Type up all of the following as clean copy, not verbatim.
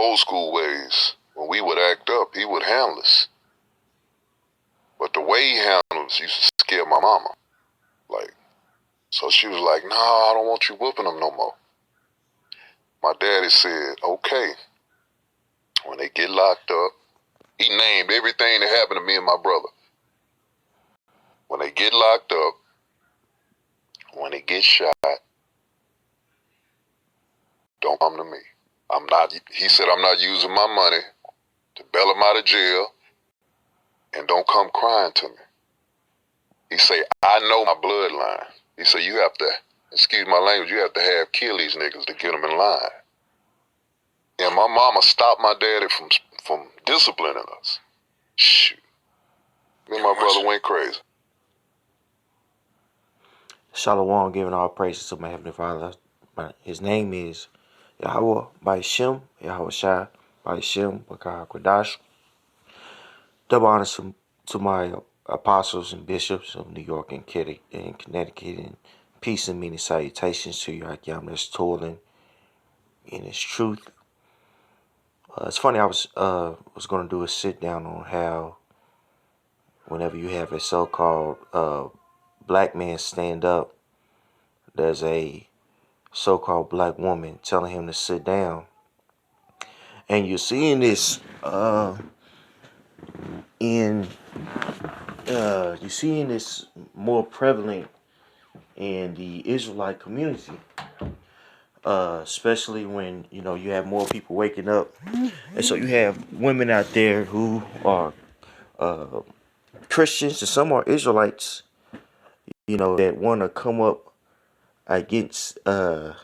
old school ways, when we would act up, he would handle us. But the way he handled us used to scare my mama. Like, so she was like, "No, I don't want you whooping them no more." My daddy said, "Okay." When they get locked up, he named everything that happened to me and my brother. When they get locked up, when they get shot, don't come to me. He said, "I'm not using my money to bail him out of jail, and don't come crying to me." He said, "I know my bloodline." He said, "You have to, excuse my language, you have to have kill these niggas to get them in line." And my mama stopped my daddy from disciplining us. Shoot. Me and my brother went crazy. Shalom, giving all praises to my Heavenly Father. His name is Yahweh by Shem, Yahweh Shai by Shem, Bakar Kodash. Double honors to my apostles and bishops of New York and Connecticut, and peace and many salutations to you, Hakyam, that's toiling in his truth. It's funny, I was going to do a sit down on how whenever you have a so-called black man stand up, there's a so-called black woman telling him to sit down. And you're seeing this you're seeing this more prevalent in the Israelite community, especially when you have more people waking up, and so you have women out there who are Christians and some are Israelites, that want to come up against the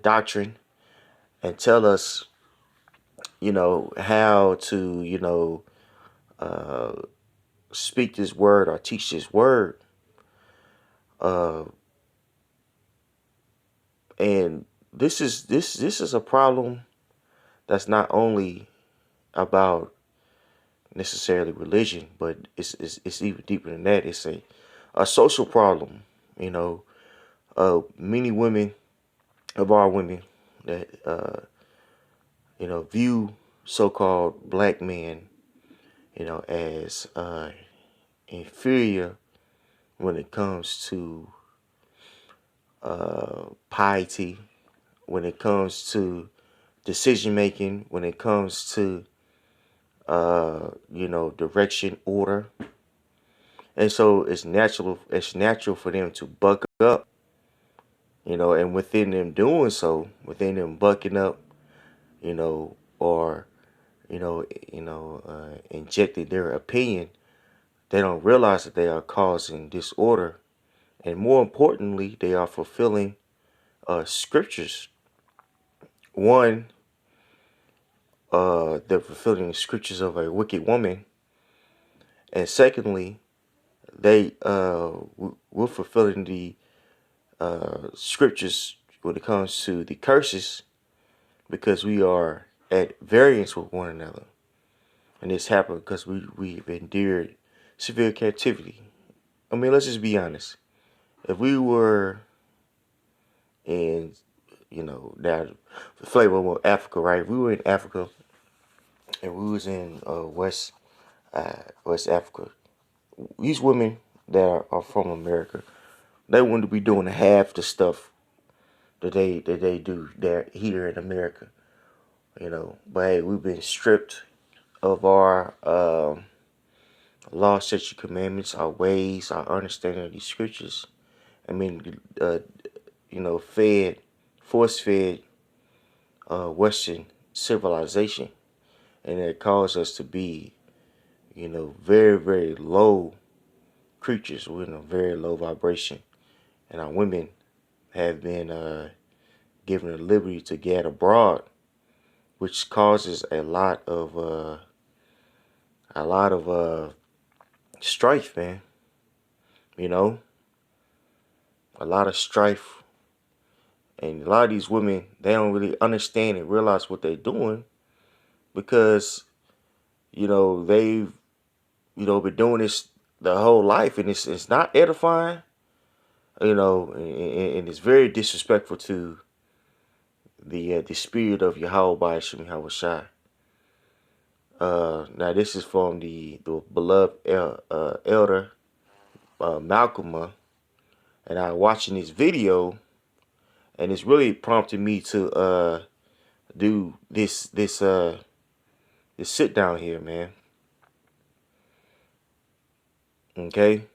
doctrine and tell us, how to, speak this word or teach this word. And this is a problem that's not only about necessarily religion, but it's even deeper than that. It's a social problem. Many women, of our women, that view so-called black men, as inferior when it comes to piety, when it comes to decision making, when it comes to direction, order. And so it's natural for them to buck up, and within them doing so, within them bucking up, or injecting their opinion, they don't realize that they are causing disorder, and more importantly, they are fulfilling scriptures. One, they're fulfilling the scriptures of a wicked woman, and secondly, we're fulfilling the scriptures when it comes to the curses, because we are at variance with one another. And this happened because we've endured severe captivity. I mean, let's just be honest. If we were in, now the flavor of Africa, right? If we were in Africa and we was in West Africa, these women that are from America, they wouldn't be doing half the stuff that they do there here in America. But hey, we've been stripped of our law, statute, commandments, our ways, our understanding of these scriptures. I mean, force-fed Western civilization, and it caused us to be, very, very low creatures. We're in a very low vibration, and our women have been given the liberty to get abroad, which causes a lot of strife, man. A lot of strife, and a lot of these women, they don't really understand and realize what they're doing, because they've been doing this the whole life, and it's not edifying, and it's very disrespectful to the spirit of Yahweh by Shem Yahweh Shai. Now this is from the beloved elder Malcolm, and I watching this video, and it's really prompted me to do this sit down here, man. Okay,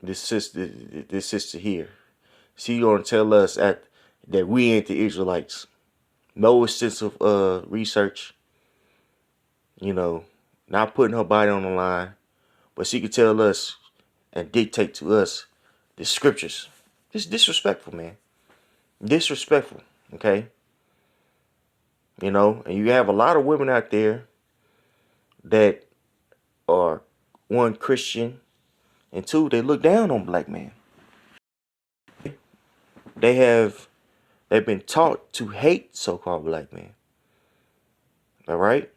this sister here, she gonna tell us that we ain't the Israelites. No extensive research, you know, not putting her body on the line, but she could tell us and dictate to us the scriptures. It's disrespectful, man. Disrespectful, okay? You know, and you have a lot of women out there that are, one, Christian, and two, they look down on black men. They've been taught to hate so-called black men. All right?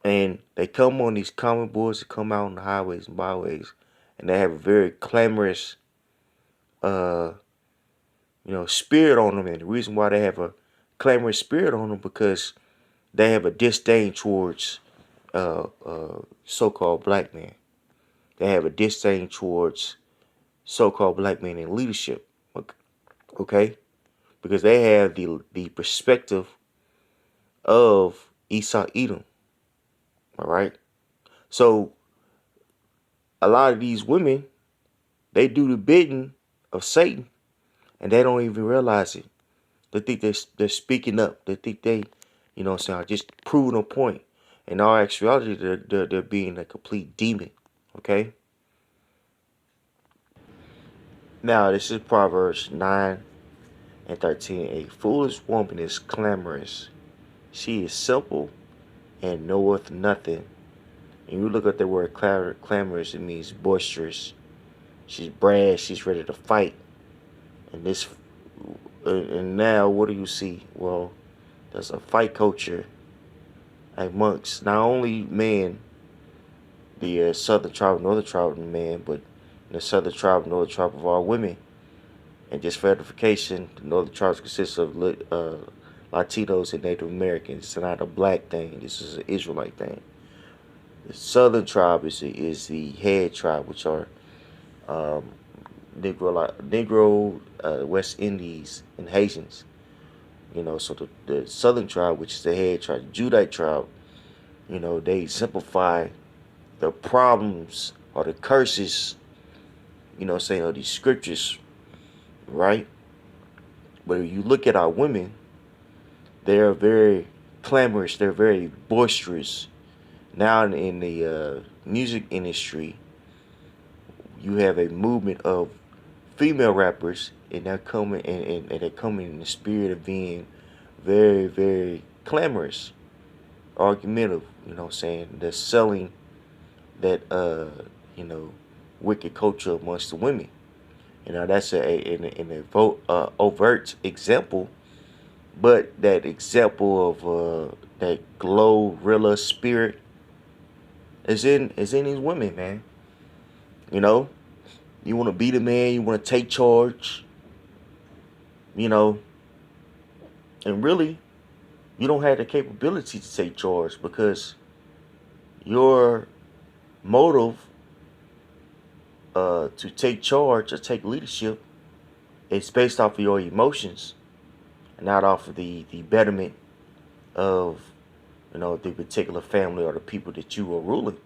And they come on these comic boards that come out on the highways and byways, and they have a very clamorous spirit on them. And the reason why they have a clamorous spirit on them, because they have a disdain towards so-called black men. They have a disdain towards so-called black men in leadership. Okay? Because they have the perspective of Esau Edom. All right? So a lot of these women, they do the bidding of Satan, and they don't even realize it. They think they're speaking up. They think they, are just proving a point. In all actuality, they're being a complete demon. Okay? Now, this is Proverbs 9:13. A foolish woman is clamorous. She is simple and knoweth nothing. And you look at the word clamorous, it means boisterous. She's brash. She's ready to fight. And now, what do you see? Well, there's a fight culture amongst not only men, the southern tribe, northern tribe of men, but the southern tribe, northern tribe of all women. And just for edification, the northern tribes consists of Latinos and Native Americans. It's not a black thing. This is an Israelite thing. The southern tribe is the head tribe, which are Negro, West Indies, and Haitians. So the southern tribe, which is the head tribe, the Judite tribe, they simplify the problems or the curses, of these scriptures, right? But if you look at our women, they're very clamorous. They're very boisterous. Now in the music industry, you have a movement of female rappers, and they're coming and they're coming in the spirit of being very, very clamorous, argumentative. They're selling that wicked culture amongst the women. That's an overt example, but that example of that Glorilla spirit is in these women, man. You want to be the man, you want to take charge, and really, you don't have the capability to take charge, because your motive to take charge or take leadership is based off of your emotions, and not off of the betterment of the particular family or the people that you are ruling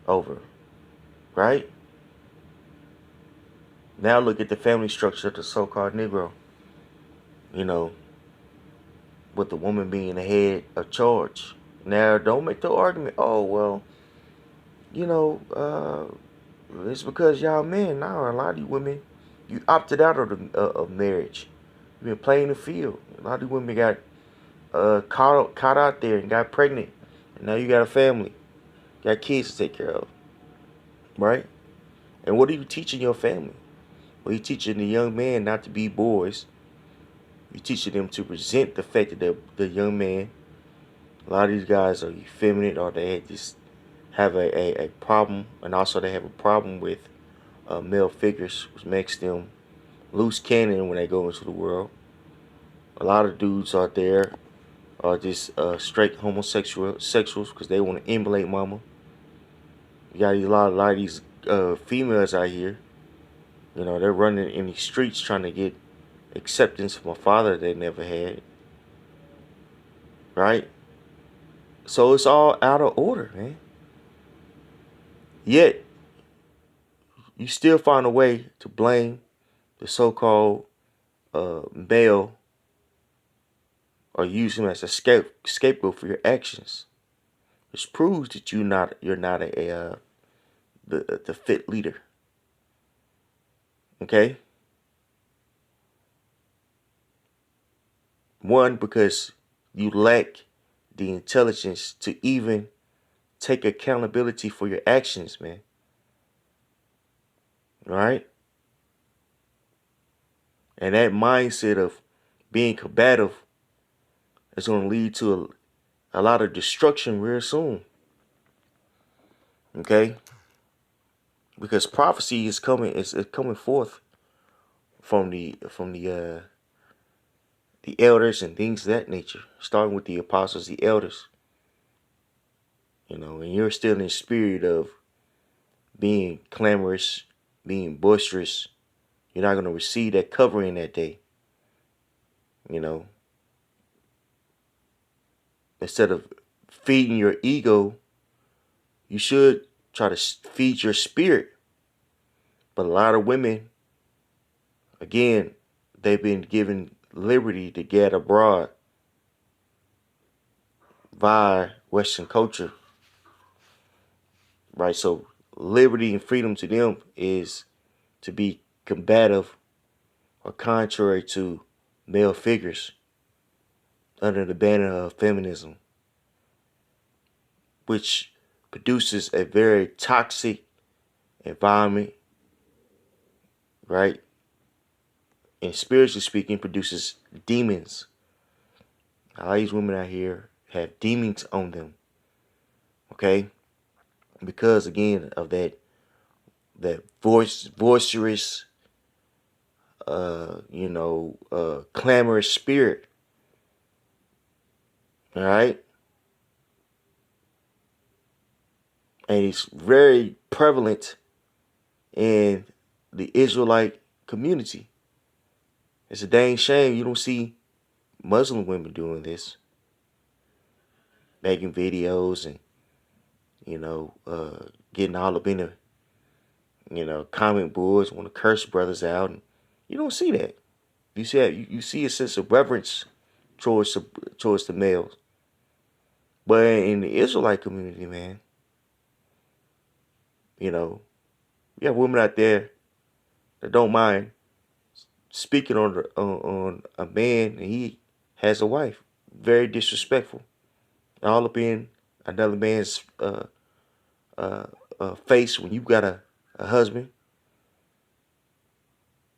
over, right? Now look at the family structure of the so-called Negro, with the woman being the head of charge. Now, don't make the argument, oh, well, it's because y'all men. Now, a lot of you women, you opted out of marriage. You've been playing the field. A lot of you women got caught out there and got pregnant. And now you got a family. Got kids to take care of. Right? And what are you teaching your family? Well, you're teaching the young man not to be boys. You're teaching them to resent the fact that they're the young man. A lot of these guys are effeminate, or they just have a problem, and also they have a problem with male figures, which makes them loose cannon when they go into the world. A lot of dudes out there or just straight sexuals because they want to emulate mama. You got a lot of these females out here. You know, they're running in the streets trying to get acceptance from a father they never had. Right? So it's all out of order, man. Yet, you still find a way to blame the so-called male or use him as a scapegoat for your actions. Which proves that you're not the fit leader. Okay? One, because you lack the intelligence to even take accountability for your actions, man. Right? And that mindset of being combative is going to lead to a lot of destruction real soon. Okay? Because prophecy is coming forth from the elders and things of that nature, starting with the apostles, the elders. You know, and you're still in the spirit of being clamorous, being boisterous. You're not going to receive that covering that day. You know, instead of feeding your ego, you should try to feed your spirit. But a lot of women, again, they've been given liberty to get abroad via Western culture. Right? So liberty and freedom to them is to be combative or contrary to male figures under the banner of feminism, which produces a very toxic environment, right? And spiritually speaking, produces demons. All these women out here have demons on them, okay? Because again of that boisterous, clamorous spirit. All right, and it's very prevalent in the Israelite community. It's a dang shame you don't see Muslim women doing this, making videos and getting all up in the comment boards, want to curse brothers out, and you don't see that. You see a sense of reverence towards the males, but in the Israelite community, man, you have women out there that don't mind speaking on a man and he has a wife. Very disrespectful. All up in another man's face when you got a husband,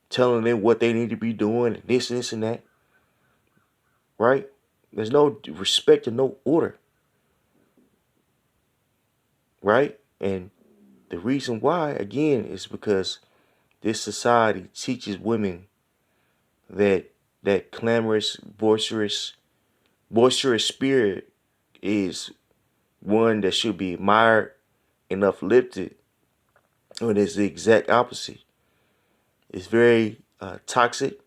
telling them what they need to be doing and this and that. Right? There's no respect and no order. Right? And the reason why, again, is because this society teaches women that clamorous, boisterous spirit is one that should be admired and uplifted, when it's the exact opposite. It's very toxic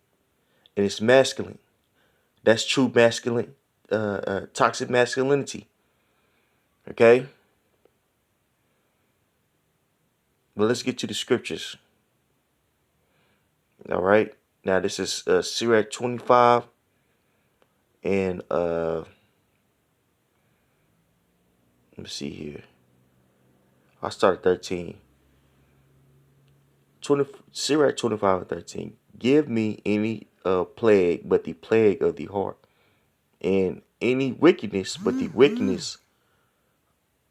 and it's masculine. That's true masculine, toxic masculinity. Okay? But let's get to the scriptures. All right? Now this is Sirach 25 and let me see here. I'll start at 13. Sirach 25 and 13. Give me any plague but the plague of the heart, and any wickedness but the wickedness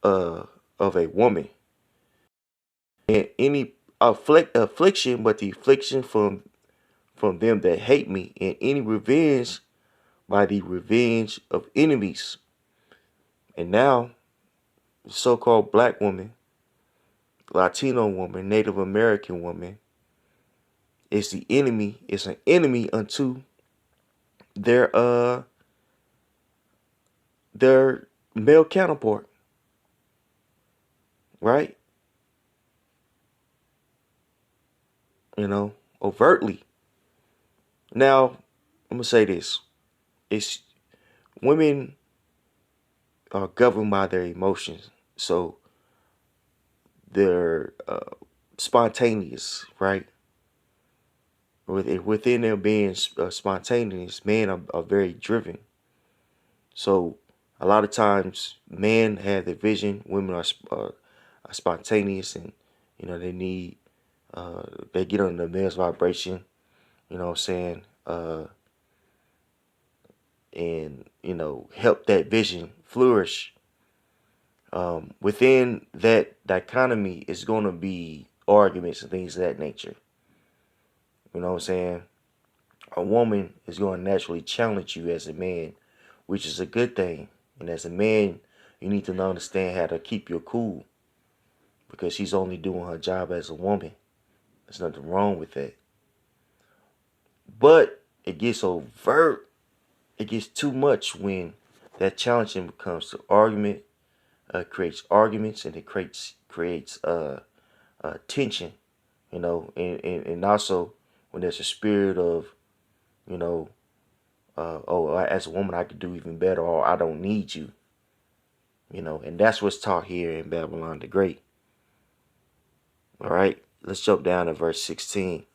of a woman, and any affliction but the affliction from them that hate me, and any revenge by the revenge of enemies. And now, the so-called black woman, Latino woman, Native American woman, is the enemy, is an enemy unto their their male counterpart, right? You know, overtly. Now, I'm gonna say this: it's women are governed by their emotions, so they're spontaneous, right? Within their being spontaneous, men are very driven. So a lot of times, men have the vision, women are spontaneous, and you know they need they get on the man's vibration. You know what I'm saying? And you know help that vision flourish. Within that dichotomy is going to be arguments and things of that nature. You know what I'm saying? A woman is going to naturally challenge you as a man, which is a good thing. And as a man, you need to understand how to keep your cool because she's only doing her job as a woman. There's nothing wrong with that. But it gets overt. It gets too much when that challenging becomes to argument, creates arguments, and it creates tension. You know, and also when there's a spirit of you know oh, as a woman, I could do even better, or I don't need you. You know, and that's what's taught here in Babylon the Great. All right, let's jump down to verse 16.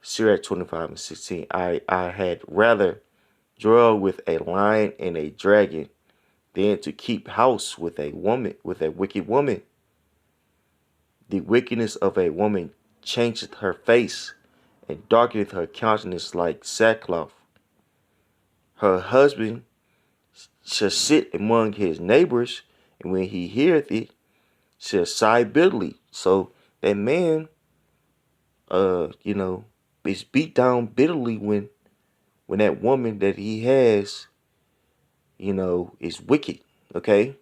Sirach 25 and 16. I had rather dwell with a lion and a dragon than to keep house with a wicked woman. The wickedness of a woman changeth her face, and darkeneth her countenance like sackcloth. Her husband shall sit among his neighbors, and when he heareth it, shall sigh bitterly. So that man, you know, is beat down bitterly when that woman that he has, you know, is wicked, okay,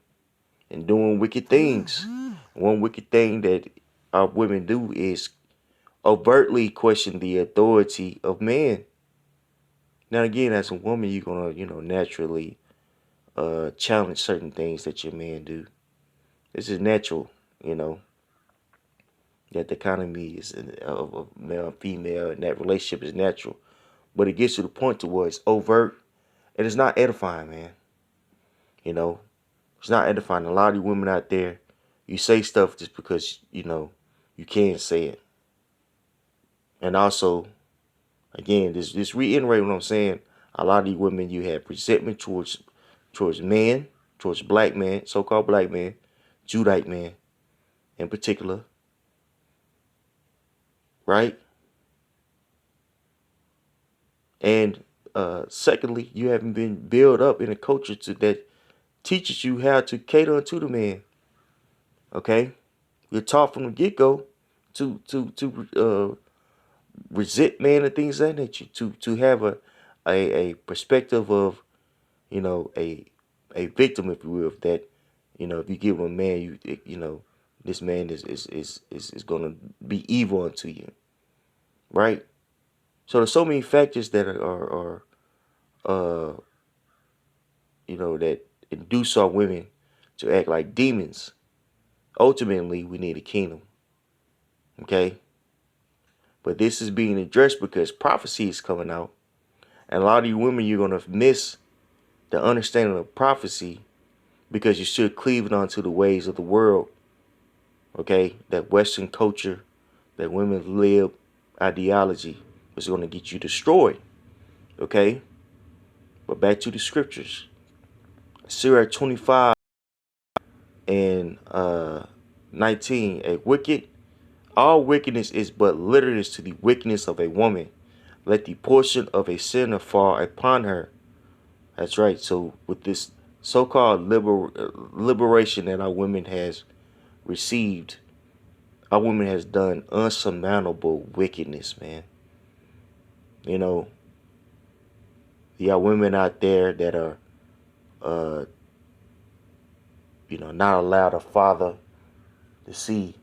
and doing wicked things. One wicked thing that our women do is overtly question the authority of man. Now again, as a woman, you're gonna, you know, naturally challenge certain things that your man do. This is natural, you know. That the economy is of male and female, and that relationship is natural. But it gets to the point to where it's overt, and it's not edifying, man. You know, it's not edifying. A lot of you women out there, you say stuff just because you know you can't say it. And also, again, this reiterate what I'm saying. A lot of you women, you have resentment towards men, towards black men, so-called black men, Judite men, in particular, right? And secondly, you haven't been built up in a culture that teaches you how to cater unto the man. Okay, you're taught from the get go to resent man and things of that nature. To have a perspective of you know a victim, if you will, that you know if you give a man you know this man is gonna be evil unto you, right? So there's so many factors that are uh you know, that induce our women to act like demons. Ultimately, we need a kingdom. Okay? But this is being addressed because prophecy is coming out. And a lot of you women, you're going to miss the understanding of prophecy because you're still cleaving onto the ways of the world. Okay? That Western culture, that women live ideology is going to get you destroyed. Okay? But back to the scriptures. Sirach 25 and 19. All wickedness is but littleness to the wickedness of a woman. Let the portion of a sinner fall upon her. That's right. So with this so-called liberation that our women has received, our women has done unsurmountable wickedness, man. You know, you got women out there that are, uh, you know, not allowed a father to see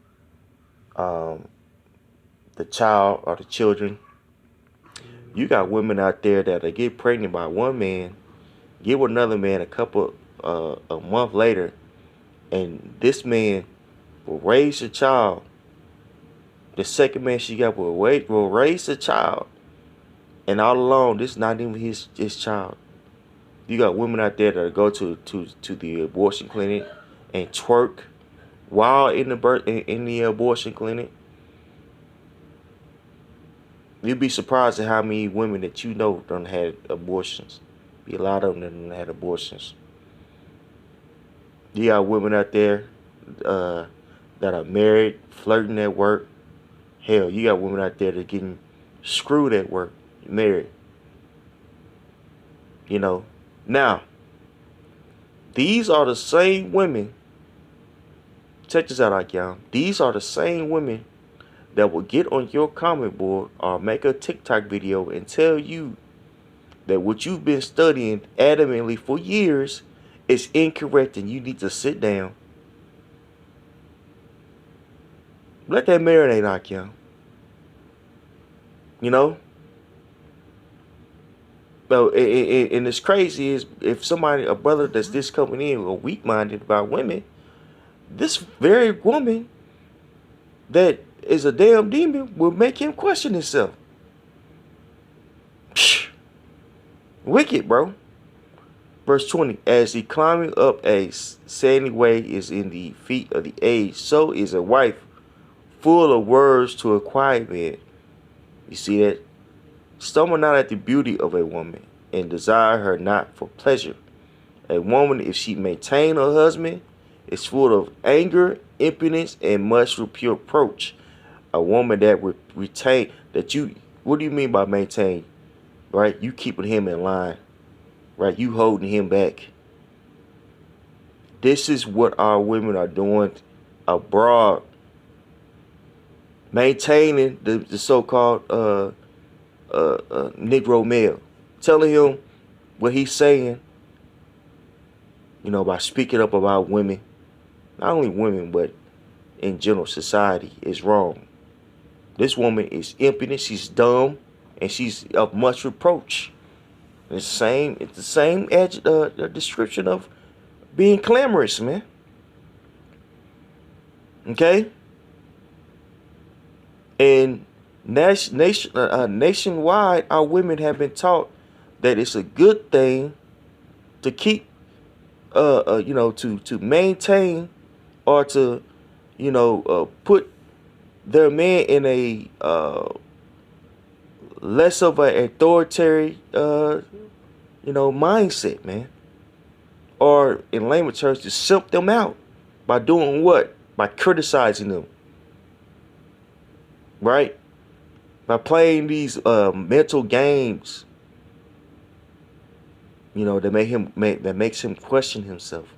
the child or the children. You got women out there that they get pregnant by one man, give another man a couple a month later, and this man will raise a child. The second man she got will raise a child, and all along, this is not even his child. You got women out there that go to the abortion clinic and twerk while in the abortion clinic. You'd be surprised at how many women that you know done had abortions. Be a lot of them that done had abortions. You got women out there that are married, flirting at work. Hell, you got women out there that getting screwed at work, married. You know. Now, these are the same women. Check this out, y'all. These are the same women that will get on your comment board or make a TikTok video and tell you that what you've been studying adamantly for years is incorrect and you need to sit down. Let that marinate, y'all. You know? So, and it's crazy is if a brother that's this coming in or weak-minded about women, this very woman that is a damn demon will make him question himself. Psh, wicked, bro. Verse 20, as the climbing up a sandy way is in the feet of the aged, so is a wife full of words to a quiet man. You see that? Stumble not at the beauty of a woman, and desire her not for pleasure. A woman, if she maintain her husband, is full of anger, impudence, and much reproach. A woman that would retain that you. What do you mean by maintain? Right? You keeping him in line. Right? You holding him back. This is what our women are doing abroad. Maintaining the so-called Negro male. Telling him what he's saying, you know, by speaking up about women. Not only women, but in general society is wrong. This woman is impudent, she's dumb, and she's of much reproach. It's the same description of being clamorous, man. Okay? And nationwide, our women have been taught that it's a good thing to keep, to maintain or to, put their man in a less of an authoritarian, mindset, man. Or in layman terms, to simp them out by doing what? By criticizing them. Right? By playing these mental games, that makes him question himself.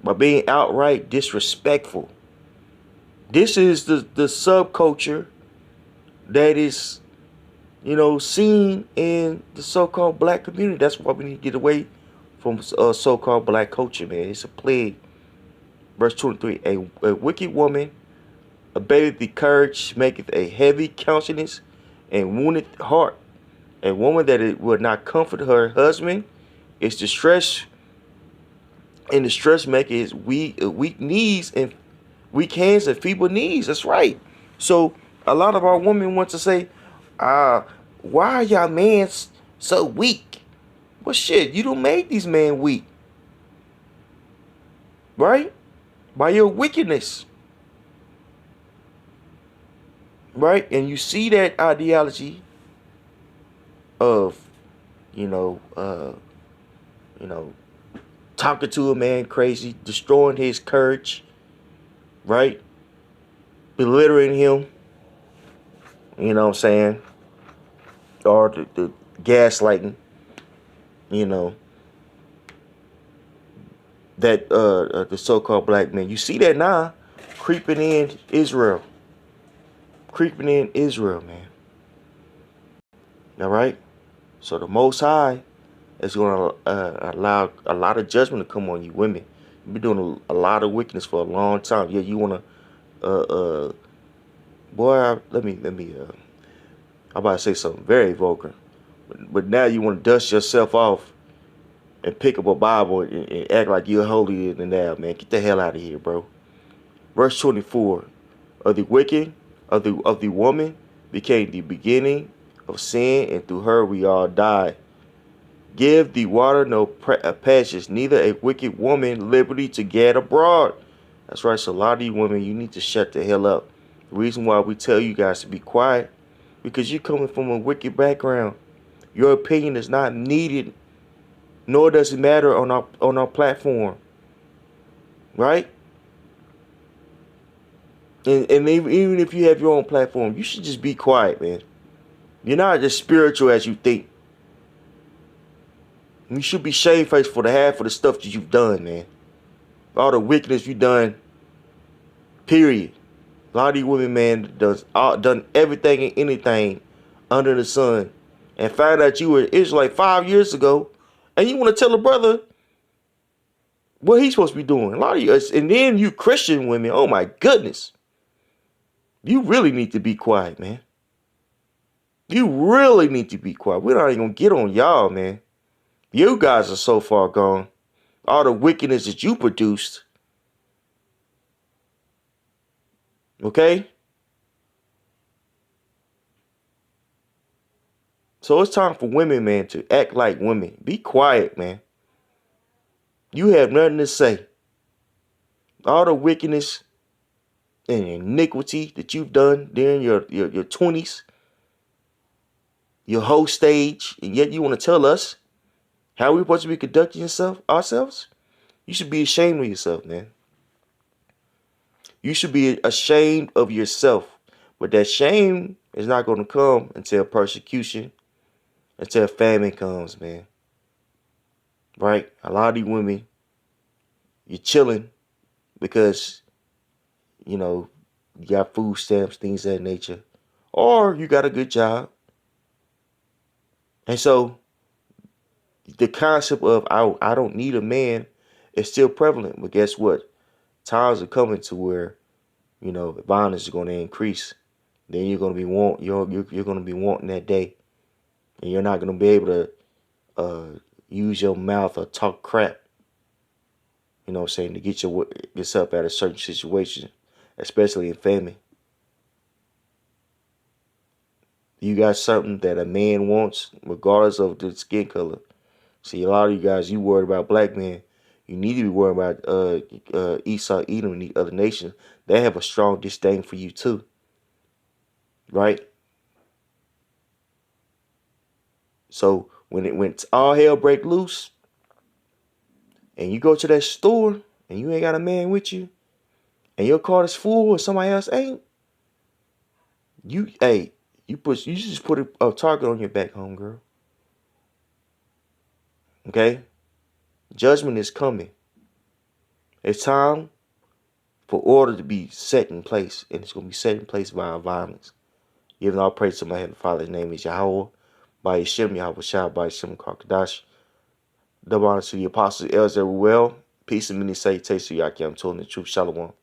By being outright disrespectful. This is the subculture that is, seen in the so-called black community. That's why we need to get away from so-called black culture, man. It's a plague. Verse 23, a wicked woman abated the courage, maketh a heavy countenance and wounded heart. A woman that it would not comfort her husband is distressed, and distress maketh weak knees and weak hands and feeble knees. That's right. So a lot of our women want to say, why are y'all men so weak? Well, shit, you don't make these men weak. Right? By your wickedness. Right? And you see that ideology of, talking to a man crazy, destroying his courage, right? Belittling him, you know what I'm saying? Or the gaslighting, that the so-called black men. You see that now creeping in Israel. Creeping in Israel, man. All right? So the Most High is going to allow a lot of judgment to come on you women. You've been doing a lot of wickedness for a long time. Yeah, you want to, I'm about to say something very vulgar. But now you want to dust yourself off and pick up a Bible and act like you're holier than thou, man. Get the hell out of here, bro. Verse 24. Of the wicked, of the woman, became the beginning of sin, and through her we all died. Give the water no passage, neither a wicked woman liberty to gad abroad. That's right, so a lot of you women, you need to shut the hell up. The reason why we tell you guys to be quiet, because you're coming from a wicked background. Your opinion is not needed, nor does it matter on our platform. Right? And even if you have your own platform, you should just be quiet, man. You're not as spiritual as you think. You should be shamefaced for the half of the stuff that you've done, man. All the wickedness you've done, period. A lot of these women, man, done everything and anything under the sun. And found out you were Israelite 5 years ago. And you want to tell a brother what he's supposed to be doing. A lot of you, and then you Christian women, oh my goodness. You really need to be quiet, man. You really need to be quiet. We're not even going to get on y'all, man. You guys are so far gone. All the wickedness that you produced. Okay? So it's time for women, man, to act like women. Be quiet, man. You have nothing to say. All the wickedness and iniquity that you've done during your 20s, your whole stage, and yet you want to tell us how we're supposed to be conducting ourselves? You should be ashamed of yourself, man. You should be ashamed of yourself. But that shame is not going to come until persecution, until famine comes, man. Right? A lot of these women, you're chilling because, you know, you got food stamps, things of that nature. Or you got a good job. And so the concept of I don't need a man is still prevalent. But guess what? Times are coming to where, you know, violence is going to increase. Then you're going to be you're going to be wanting that day. And you're not going to be able to use your mouth or talk crap. You know what I'm saying? To get yourself out of certain situations, especially in family. You got something that a man wants, regardless of the skin color. See, a lot of you guys, you worried about black men. You need to be worried about Esau, Edom, and the other nations. They have a strong disdain for you too. Right? So when all hell break loose, and you go to that store, and you ain't got a man with you, and your card is full, and somebody else ain't, you just put a target on your back, homegirl. Okay? Judgment is coming. It's time for order to be set in place, and it's going to be set in place by our violence. Giving all praise to my Heavenly Father's name is Yahweh, by Yeshem Yahweh Shah, by Yeshem Karkadash. Double honor to the apostles, elders everywhere. Peace and many salutations to Yakim, telling the truth. Shalom.